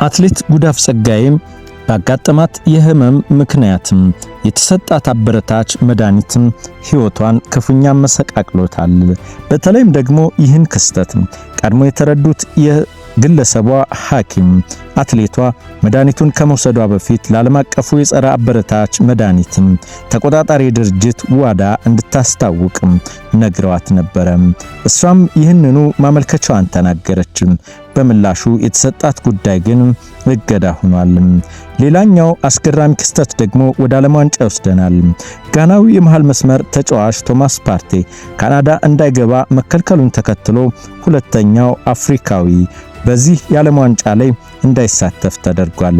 አትሌት ጉዳፍ ጸጋዬም ባጋጠማት የህመም ምክንያትም የተሰጣት አበረታች መድኃኒትም ህይወቷን ክፉኛ መሰቃቅሎታል። በተለይም ደግሞ ይህን ክስተት ቀድሞ የተረዱት የግለሰቧ ሐኪም አትሌቷ መድኃኒቱን ከመውሰዷ በፊት ለዓለም አቀፉ የጸረ አበረታች መድኃኒትም ተቆጣጣሪ ድርጅት ዋዳ እንድታስታውቅ ነግረዋት ነበረ። እሷም ይህንኑ ማመልከቻዋን ተናገረች። በምላሹ የተሰጣት ጉዳይ ግን እገዳ ሆኗል። ሌላኛው አስገራሚ ክስተት ደግሞ ወደ ዓለም ዋንጫ ይወስደናል። ጋናዊ የመሃል መስመር ተጫዋች ቶማስ ፓርቴ ካናዳ እንዳይገባ መከልከሉን ተከትሎ ሁለተኛው አፍሪካዊ በዚህ የዓለም ዋንጫ ላይ እንዳይሳተፍ ተደርጓል።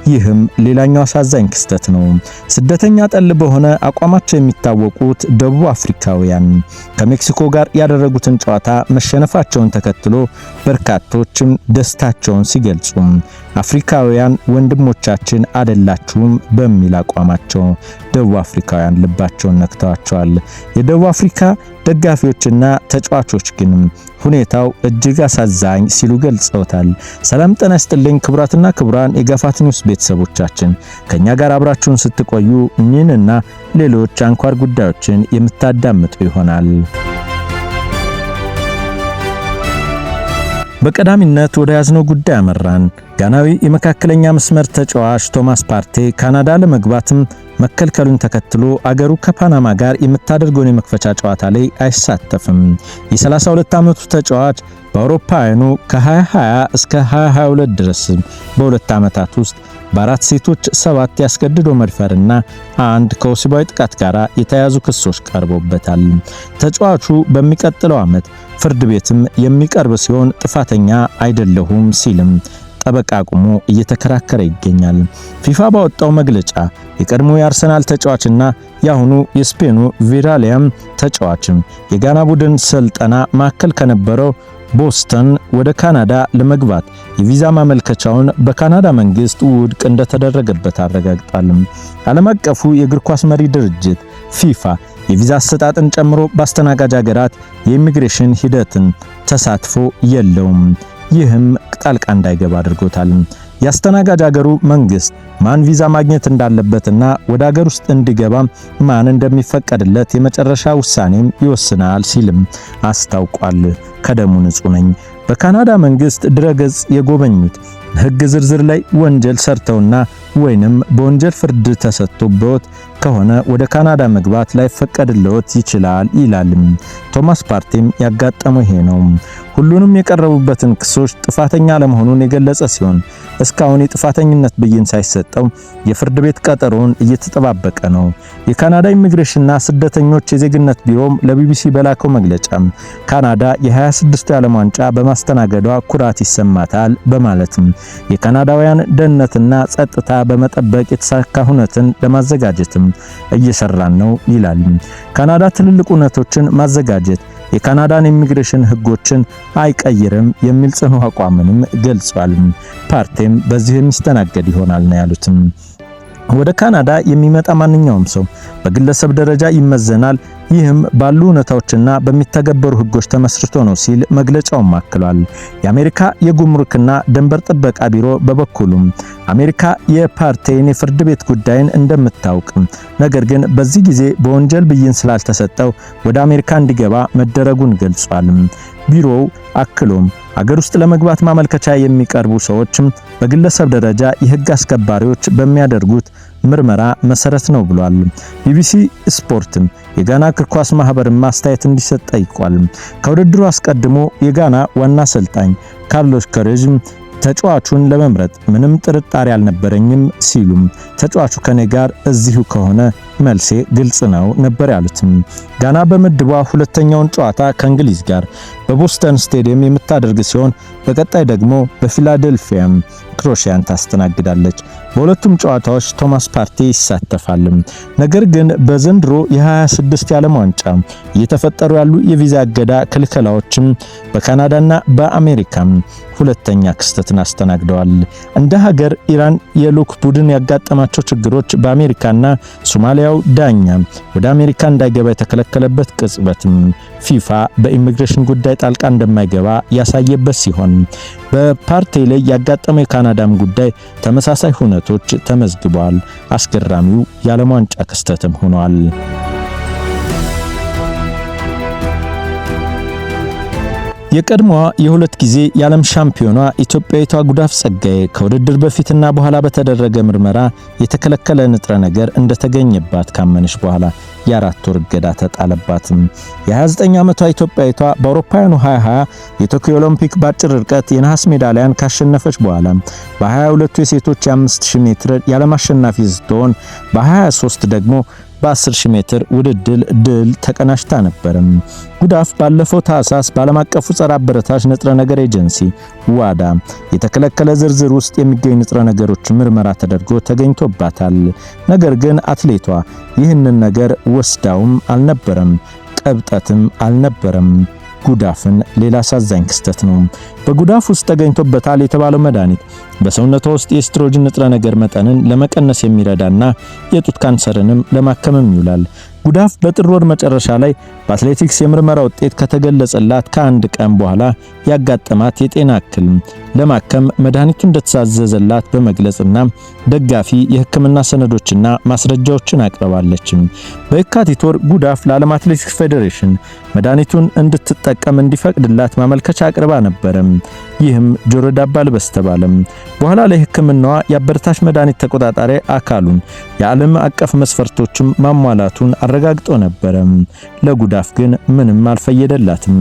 ይህም ሌላኛው አሳዛኝ ክስተት ነው። ስደተኛ ጠል በሆነ አቋማቸው የሚታወቁት ደቡብ አፍሪካውያን ከሜክሲኮ ጋር ያደረጉትን ጨዋታ መሸነፋቸውን ተከትሎ በርካቶችም ደስታቸውን ሲገልጹ አፍሪካውያን ወንድሞቻችን አይደላችሁም በሚል አቋማቸው ደቡብ አፍሪካውያን ልባቸውን ነክተዋቸዋል። የደቡብ አፍሪካ ደጋፊዎችና ተጫዋቾች ግን ሁኔታው እጅግ አሳዛኝ ሲሉ ገልጸውታል። ሰላም ጤና ይስጥልኝ ክቡራትና ክቡራን የጋፋት ኒውስ ቤተሰቦቻችን፣ ከኛ ጋር አብራችሁን ስትቆዩ እኚህንና ሌሎች አንኳር ጉዳዮችን የምታዳምጡ ይሆናል። በቀዳሚነት ወደ ያዝነው ጉዳይ አመራን። ጋናዊ የመካከለኛ መስመር ተጫዋች ቶማስ ፓርቴ ካናዳ ለመግባትም መከልከሉን ተከትሎ አገሩ ከፓናማ ጋር የምታደርገውን የመክፈቻ ጨዋታ ላይ አይሳተፍም። የ32 ዓመቱ ተጫዋች በአውሮፓውያኑ ከ2020 እስከ 2022 ድረስ በሁለት ዓመታት ውስጥ በአራት ሴቶች 7 ያስገድዶ መድፈርና አንድ ከወሲባዊ ጥቃት ጋር የተያዙ ክሶች ቀርቦበታል። ተጫዋቹ በሚቀጥለው ዓመት ፍርድ ቤትም የሚቀርብ ሲሆን ጥፋተኛ አይደለሁም ሲልም ጠበቃ ቆሞ እየተከራከረ ይገኛል። ፊፋ ባወጣው መግለጫ የቀድሞ የአርሰናል ተጫዋችና ያሁኑ የስፔኑ ቪራሊያም ተጫዋችም የጋና ቡድን ስልጠና ማዕከል ከነበረው ቦስተን ወደ ካናዳ ለመግባት የቪዛ ማመልከቻውን በካናዳ መንግስት ውድቅ እንደተደረገበት አረጋግጧል። ዓለም አቀፉ የእግር ኳስ መሪ ድርጅት ፊፋ የቪዛ አሰጣጥን ጨምሮ በአስተናጋጅ ሀገራት የኢሚግሬሽን ሂደትን ተሳትፎ የለውም። ይህም ጣልቃ እንዳይገባ አድርጎታል። ያስተናጋጅ ሀገሩ መንግስት ማን ቪዛ ማግኘት እንዳለበትና ወደ ሀገር ውስጥ እንዲገባ ማን እንደሚፈቀድለት የመጨረሻ ውሳኔም ይወስናል ሲልም አስታውቋል። ከደሙ ንጹህ ነኝ። በካናዳ መንግስት ድረገጽ የጎበኙት ሕግ ዝርዝር ላይ ወንጀል ሰርተውና ወይንም በወንጀል ፍርድ ተሰጥቶበት ከሆነ ወደ ካናዳ መግባት ላይፈቀድለት ይችላል ይላል። ቶማስ ፓርቴም ያጋጠመው ይሄ ነው። ሁሉንም የቀረቡበትን ክሶች ጥፋተኛ ለመሆኑን የገለጸ ሲሆን እስካሁን የጥፋተኝነት ብይን ሳይሰጠው የፍርድ ቤት ቀጠሮን እየተጠባበቀ ነው። የካናዳ ኢሚግሬሽንና ስደተኞች የዜግነት ቢሮም ለቢቢሲ በላከው መግለጫ ካናዳ የ26ቱ የዓለም ዋንጫ በማስተናገዷ ኩራት ይሰማታል በማለትም የካናዳውያን ደህንነትና ጸጥታ በመጠበቅ የተሳካ ሁነትን ለማዘጋጀትም እየሰራን ነው ይላል። ካናዳ ትልልቅ ሁነቶችን ማዘጋጀት የካናዳን ኢሚግሬሽን ህጎችን አይቀይርም የሚል ጽኑ አቋምንም ገልጿል። ፓርቴም በዚህ የሚስተናገድ ይሆናል ነው ያሉት። ወደ ካናዳ የሚመጣ ማንኛውም ሰው በግለሰብ ደረጃ ይመዘናል። ይህም ባሉ ሁኔታዎችና በሚተገበሩ ህጎች ተመስርቶ ነው ሲል መግለጫውን አክሏል። የአሜሪካ የጉምሩክና ድንበር ጥበቃ ቢሮ በበኩሉም አሜሪካ የፓርቴን የፍርድ ቤት ጉዳይን እንደምታውቅ፣ ነገር ግን በዚህ ጊዜ በወንጀል ብይን ስላልተሰጠው ወደ አሜሪካ እንዲገባ መደረጉን ገልጿል። ቢሮው አክሎም አገር ውስጥ ለመግባት ማመልከቻ የሚቀርቡ ሰዎችም በግለሰብ ደረጃ የህግ አስከባሪዎች በሚያደርጉት ምርመራ መሰረት ነው ብሏል። ቢቢሲ ስፖርትም የጋና እግር ኳስ ማህበር ማስተያየት እንዲሰጥ ጠይቋል። ከውድድሩ አስቀድሞ የጋና ዋና አሰልጣኝ ካርሎስ ኮሬጅ ተጫዋቹን ለመምረጥ ምንም ጥርጣሬ አልነበረኝም ሲሉም ተጫዋቹ ከኔ ጋር እዚሁ ከሆነ መልሴ ግልጽ ነው ነበር ያሉት። ጋና በምድቧ ሁለተኛውን ጨዋታ ከእንግሊዝ ጋር በቦስተን ስቴዲየም የምታደርግ ሲሆን በቀጣይ ደግሞ በፊላዴልፊያ ክሮሺያን ታስተናግዳለች። በሁለቱም ጨዋታዎች ቶማስ ፓርቴ ይሳተፋል። ነገር ግን በዘንድሮ የ26 የዓለም ዋንጫ እየተፈጠሩ ያሉ የቪዛ እገዳ ክልከላዎችም በካናዳና በአሜሪካ ሁለተኛ ክስተትን አስተናግደዋል። እንደ ሀገር ኢራን የልዑክ ቡድን ያጋጠማቸው ችግሮች በአሜሪካና ሶማሊያ የሶማሊያው ዳኛ ወደ አሜሪካ እንዳይገባ የተከለከለበት ቅጽበትም ፊፋ በኢሚግሬሽን ጉዳይ ጣልቃ እንደማይገባ ያሳየበት ሲሆን በፓርቴ ላይ ያጋጠመው የካናዳም ጉዳይ ተመሳሳይ ሁነቶች ተመዝግበዋል። አስገራሚው የዓለም ዋንጫ ክስተትም ሆኗል። የቀድሞዋ የሁለት ጊዜ የዓለም ሻምፒዮኗ ኢትዮጵያዊቷ ጉዳፍ ጸጋዬ ከውድድር በፊትና በኋላ በተደረገ ምርመራ የተከለከለ ንጥረ ነገር እንደተገኘባት ካመነች በኋላ የ4 ወር እገዳ ተጣለባት። የ29 ዓመቷ ኢትዮጵያዊቷ በአውሮፓውያኑ 2020 የቶኪዮ ኦሎምፒክ በአጭር ርቀት የነሐስ ሜዳሊያን ካሸነፈች በኋላ በ22ቱ የሴቶች የ5000 ሜትር የዓለም አሸናፊ ስትሆን በ23 ደግሞ በ10000 ሜትር ውድድር ድል ተቀናጅታ ነበር። ጉዳፍ ባለፈው ታህሳስ በዓለም አቀፉ ጸረ አበረታች ንጥረ ነገር ኤጀንሲ ዋዳ የተከለከለ ዝርዝር ውስጥ የሚገኙ ንጥረ ነገሮች ምርመራ ተደርጎ ተገኝቶባታል። ነገር ግን አትሌቷ ይህንን ነገር ወስዳውም አልነበረም፣ ቀብጠትም አልነበረም። ጉዳፍን ሌላ አሳዛኝ ክስተት ነው። በጉዳፍ ውስጥ ተገኝቶበታል የተባለው መድኃኒት በሰውነቷ ውስጥ የኤስትሮጅን ንጥረ ነገር መጠንን ለመቀነስ የሚረዳና የጡት ካንሰርንም ለማከምም ይውላል። ጉዳፍ በጥር ወር መጨረሻ ላይ በአትሌቲክስ የምርመራ ውጤት ከተገለጸላት ከአንድ ቀን በኋላ ያጋጠማት የጤና እክል ለማከም መድኃኒቱ እንደተሳዘዘላት በመግለጽና ደጋፊ የሕክምና ሰነዶችና ማስረጃዎችን አቅርባለች። በየካቲት ወር ጉዳፍ ለዓለም አትሌቲክስ ፌዴሬሽን መድኃኒቱን እንድትጠቀም እንዲፈቅድላት ማመልከቻ አቅርባ ነበር። ይህም ጆሮ ዳባ ልበስ ተባለ። በኋላ ላይ ሕክምናዋ የአበረታች መድኃኒት ተቆጣጣሪ አካሉን የዓለም አቀፍ መስፈርቶችም ማሟላቱን አረጋግጦ ነበር። ለጉዳፍ ግን ምንም አልፈየደላትም።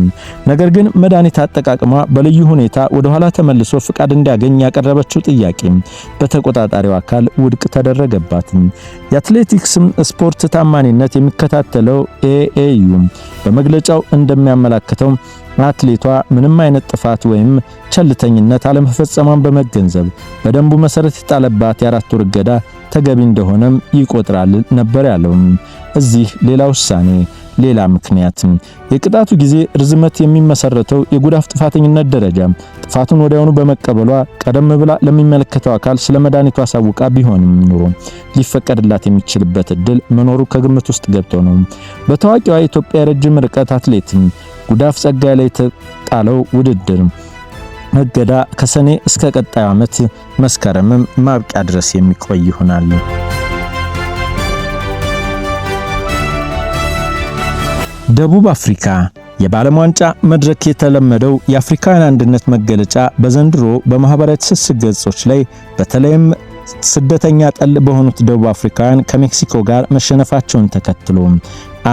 ነገር ግን መድኃኒት አጠቃቀሟ በልዩ ሁኔታ ወደ ኋላ ተመልሶ ፍቃድ እንዲያገኝ ያቀረበችው ጥያቄ በተቆጣጣሪው አካል ውድቅ ተደረገባት። የአትሌቲክስ ስፖርት ታማኝነት የሚከታተለው ኤኤዩ በመግለጫው እንደሚያመለክተው አትሌቷ ምንም አይነት ጥፋት ወይም ቸልተኝነት አለመፈጸሟን በመገንዘብ በደንቡ መሰረት የጣለባት የ4 ወር እገዳ ተገቢ እንደሆነም ይቆጥራል ነበር ያለው። እዚህ ሌላ ውሳኔ፣ ሌላ ምክንያት። የቅጣቱ ጊዜ ርዝመት የሚመሰረተው የጉዳፍ ጥፋተኝነት ደረጃ ጥፋቱን ወዲያውኑ በመቀበሏ ቀደም ብላ ለሚመለከተው አካል ስለ መድኃኒቱ አሳውቃ ቢሆንም ኑሮ ሊፈቀድላት የሚችልበት እድል መኖሩ ከግምት ውስጥ ገብቶ ነው። በታዋቂዋ የኢትዮጵያ የረጅም ርቀት አትሌት ጉዳፍ ጸጋዬ ላይ የተጣለው ውድድር እገዳ ከሰኔ እስከ ቀጣዩ ዓመት መስከረም ማብቂያ ድረስ የሚቆይ ይሆናል። ደቡብ አፍሪካ የዓለም ዋንጫ መድረክ የተለመደው የአፍሪካውያን አንድነት መገለጫ በዘንድሮ በማህበራዊ ትስስር ገጾች ላይ በተለይም ስደተኛ ጠል በሆኑት ደቡብ አፍሪካውያን ከሜክሲኮ ጋር መሸነፋቸውን ተከትሎ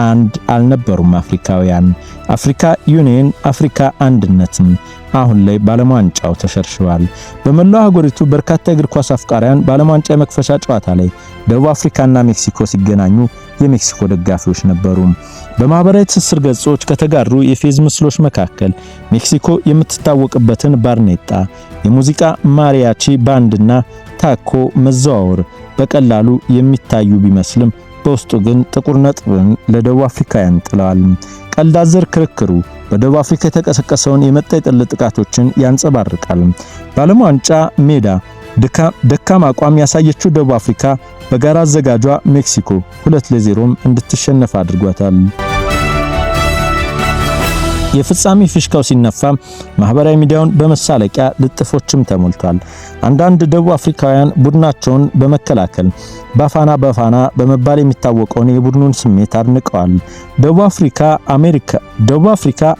አንድ አልነበሩም አፍሪካውያን። አፍሪካ ዩኒየን፣ አፍሪካ አንድነትም አሁን ላይ በዓለም ዋንጫው ተሸርሽዋል። በመላው አህጉሪቱ በርካታ የእግር ኳስ አፍቃሪያን በዓለም ዋንጫ የመክፈቻ ጨዋታ ላይ ደቡብ አፍሪካና ሜክሲኮ ሲገናኙ የሜክሲኮ ደጋፊዎች ነበሩ። በማህበራዊ ትስስር ገጾች ከተጋሩ የፌዝ ምስሎች መካከል ሜክሲኮ የምትታወቅበትን ባርኔጣ፣ የሙዚቃ ማሪያቺ ባንድና ታኮ መዘዋወር በቀላሉ የሚታዩ ቢመስልም በውስጡ ግን ጥቁር ነጥብን ለደቡብ አፍሪካውያን ጥለዋል። ቀልድ አዘል ክርክሩ በደቡብ አፍሪካ የተቀሰቀሰውን የመጣ የጠል ጥቃቶችን ያንጸባርቃል። በዓለም ዋንጫ ሜዳ ደካማ አቋም ያሳየችው ደቡብ አፍሪካ በጋራ አዘጋጇ ሜክሲኮ 2-0 እንድትሸነፍ አድርጓታል። የፍጻሜ ፊሽካው ሲነፋ ማህበራዊ ሚዲያውን በመሳለቂያ ልጥፎችም ተሞልቷል። አንዳንድ ደቡብ አፍሪካውያን ቡድናቸውን በመከላከል ባፋና በመባል የሚታወቀውን የቡድኑን ስሜት አድንቀዋል። ደቡብ አፍሪካ፣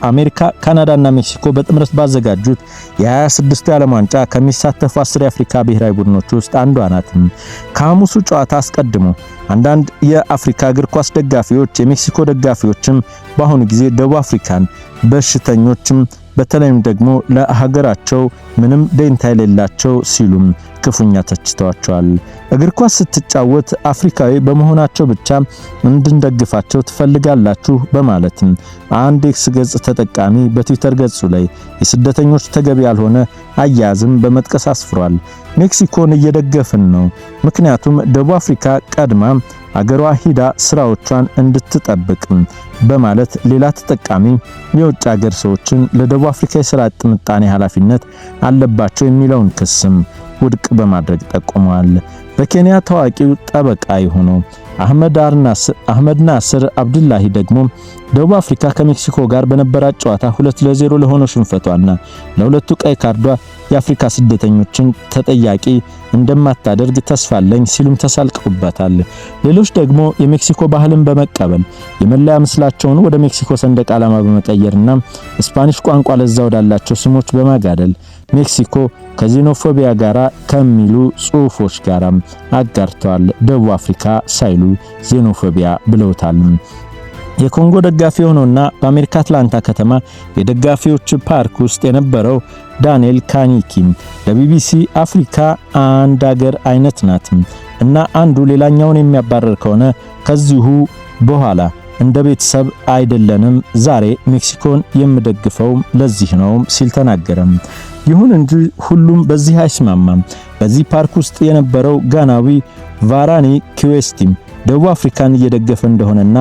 አሜሪካ፣ ካናዳና ሜክሲኮ በጥምረት ባዘጋጁት የ26ቱ የዓለም ዋንጫ ከሚሳተፉ 10 የአፍሪካ ብሔራዊ ቡድኖች ውስጥ አንዷ ናት። ከሐሙሱ ጨዋታ አስቀድሞ አንዳንድ የአፍሪካ እግር ኳስ ደጋፊዎች የሜክሲኮ ደጋፊዎችም በአሁኑ ጊዜ ደቡብ አፍሪካን በሽተኞችም በተለይም ደግሞ ለሀገራቸው ምንም ደንታ የሌላቸው ሲሉም ክፉኛ ተችተዋቸዋል። እግር ኳስ ስትጫወት አፍሪካዊ በመሆናቸው ብቻ እንድንደግፋቸው ትፈልጋላችሁ በማለት አንድ ኤክስ ገጽ ተጠቃሚ በትዊተር ገጹ ላይ የስደተኞች ተገቢ ያልሆነ አያያዝም በመጥቀስ አስፍሯል። ሜክሲኮን እየደገፍን ነው፣ ምክንያቱም ደቡብ አፍሪካ ቀድማ አገሯ ሂዳ ስራዎቿን እንድትጠብቅ በማለት ሌላ ተጠቃሚ የውጭ ሀገር ሰዎችን ለደቡብ አፍሪካ የሥራ አጥ ምጣኔ ኃላፊነት አለባቸው የሚለውን ክስም ውድቅ በማድረግ ጠቁመዋል። በኬንያ ታዋቂው ጠበቃ የሆነው አህመድ ናስር አብዱላሂ ደግሞ ደቡብ አፍሪካ ከሜክሲኮ ጋር በነበራት ጨዋታ 2-0 ለሆነው ሽንፈቷና ለሁለቱ ቀይ ካርዷ የአፍሪካ ስደተኞችን ተጠያቂ እንደማታደርግ ተስፋለኝ ሲሉም ተሳልቀውባታል። ሌሎች ደግሞ የሜክሲኮ ባህልን በመቀበል የመለያ ምስላቸውን ወደ ሜክሲኮ ሰንደቅ ዓላማ በመቀየርና ስፓኒሽ ቋንቋ ለዛ ወዳላቸው ስሞች በማጋደል ሜክሲኮ ከዜኖፎቢያ ጋራ ከሚሉ ጽሑፎች ጋራ አጋርተዋል። ደቡብ አፍሪካ ሳይሉ ዜኖፎቢያ ብለውታል። የኮንጎ ደጋፊ ሆኖና በአሜሪካ አትላንታ ከተማ የደጋፊዎች ፓርክ ውስጥ የነበረው ዳንኤል ካኒኪም ለቢቢሲ አፍሪካ አንድ ሀገር አይነት ናት እና አንዱ ሌላኛውን የሚያባረር ከሆነ ከዚሁ በኋላ እንደ ቤተሰብ አይደለንም፣ ዛሬ ሜክሲኮን የምደግፈው ለዚህ ነው ሲል ተናገረም። ይሁን እንጂ ሁሉም በዚህ አይስማማም። በዚህ ፓርክ ውስጥ የነበረው ጋናዊ ቫራኒ ኪዌስቲም ደቡብ አፍሪካን እየደገፈ እንደሆነና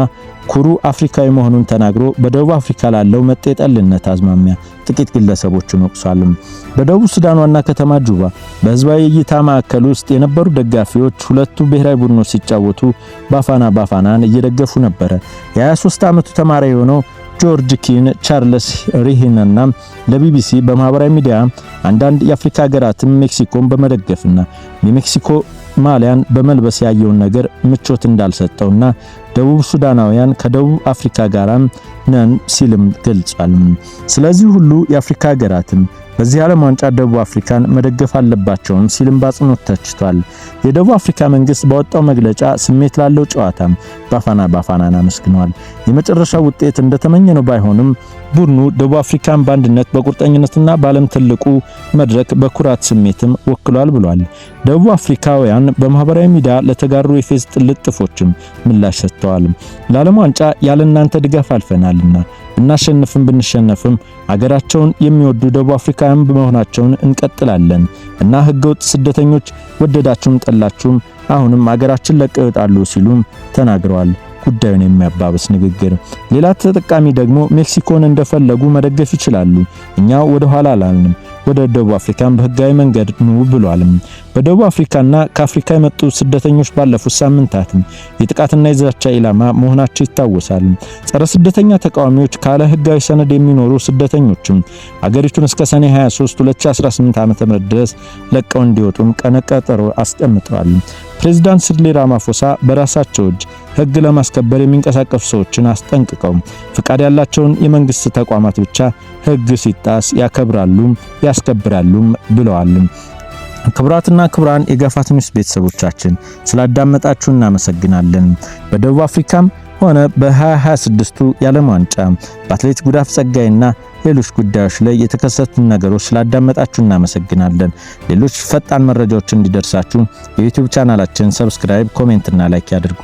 ኩሩ አፍሪካዊ መሆኑን ተናግሮ በደቡብ አፍሪካ ላለው መጤጠልነት አዝማሚያ ጥቂት ግለሰቦችን ወቅሷል። በደቡብ ሱዳን ዋና ከተማ ጁባ በህዝባዊ እይታ ማዕከል ውስጥ የነበሩ ደጋፊዎች ሁለቱ ብሔራዊ ቡድኖች ሲጫወቱ ባፋናን እየደገፉ ነበር። የ23 ዓመቱ ተማሪ የሆነው ጆርጅ ኪን ቻርልስ ሪሂንና ለቢቢሲ በማህበራዊ ሚዲያ አንዳንድ የአፍሪካ ሀገራትም ሜክሲኮን በመደገፍና የሜክሲኮ ማሊያን በመልበስ ያየውን ነገር ምቾት እንዳልሰጠውና ደቡብ ሱዳናውያን ከደቡብ አፍሪካ ጋር ነን ሲልም ገልጿል። ስለዚህ ሁሉ የአፍሪካ ሀገራትም በዚህ ዓለም ዋንጫ ደቡብ አፍሪካን መደገፍ አለባቸውም ሲልም ባጽኖት ተችቷል። የደቡብ አፍሪካ መንግስት ባወጣው መግለጫ ስሜት ላለው ጨዋታ ባፋናን አመስግኗል። የመጨረሻው ውጤት እንደተመኘነው ባይሆንም ቡድኑ ደቡብ አፍሪካን በአንድነት በቁርጠኝነትና በዓለም ትልቁ መድረክ በኩራት ስሜትም ወክሏል ብሏል። ደቡብ አፍሪካውያን በማህበራዊ ሚዲያ ለተጋሩ የፌስ ጥልጥፎችም ምላሽ ሰጥተዋል። ለዓለም ዋንጫ ያለ እናንተ ድጋፍ አልፈናልና እናሸንፍም ብንሸነፍም አገራቸውን የሚወዱ ደቡብ አፍሪካውያን በመሆናቸውን እንቀጥላለን እና ህገወጥ ስደተኞች ወደዳችሁም ጠላችሁም አሁንም አገራችን ለቀው ይወጣሉ ሲሉም ተናግረዋል። ጉዳዩን የሚያባብስ ንግግር። ሌላ ተጠቃሚ ደግሞ ሜክሲኮን እንደፈለጉ መደገፍ ይችላሉ፣ እኛ ወደ ኋላ አላልንም፣ ወደ ደቡብ አፍሪካን በህጋዊ መንገድ ነው ብሏል። በደቡብ አፍሪካና ከአፍሪካ የመጡ ስደተኞች ባለፉት ሳምንታት የጥቃትና የዛቻ ኢላማ መሆናቸው ይታወሳል። ጸረ ስደተኛ ተቃዋሚዎች ካለ ህጋዊ ሰነድ የሚኖሩ ስደተኞችም አገሪቱን እስከ ሰኔ 23 2018 ዓ.ም ድረስ ለቀው እንዲወጡም ቀነቀጠሮ አስቀምጠዋል። ፕሬዝዳንት ሲሪል ራማፎሳ በራሳቸው እጅ ህግ ለማስከበር የሚንቀሳቀሱ ሰዎችን አስጠንቅቀው ፍቃድ ያላቸውን የመንግስት ተቋማት ብቻ ህግ ሲጣስ ያከብራሉ ያስከብራሉ ብለዋል። ክቡራትና ክቡራን የጋፋት ኒውስ ቤተሰቦቻችን ስላዳመጣችሁ እናመሰግናለን። በደቡብ አፍሪካም ሆነ በ2026ቱ የዓለም ዋንጫ በአትሌት ጉዳፍ ጸጋይና ሌሎች ጉዳዮች ላይ የተከሰቱ ነገሮች ስላዳመጣችሁ እናመሰግናለን። ሌሎች ፈጣን መረጃዎች እንዲደርሳችሁ የዩቲዩብ ቻናላችን ሰብስክራይብ፣ ኮሜንት እና ላይክ ያድርጉ።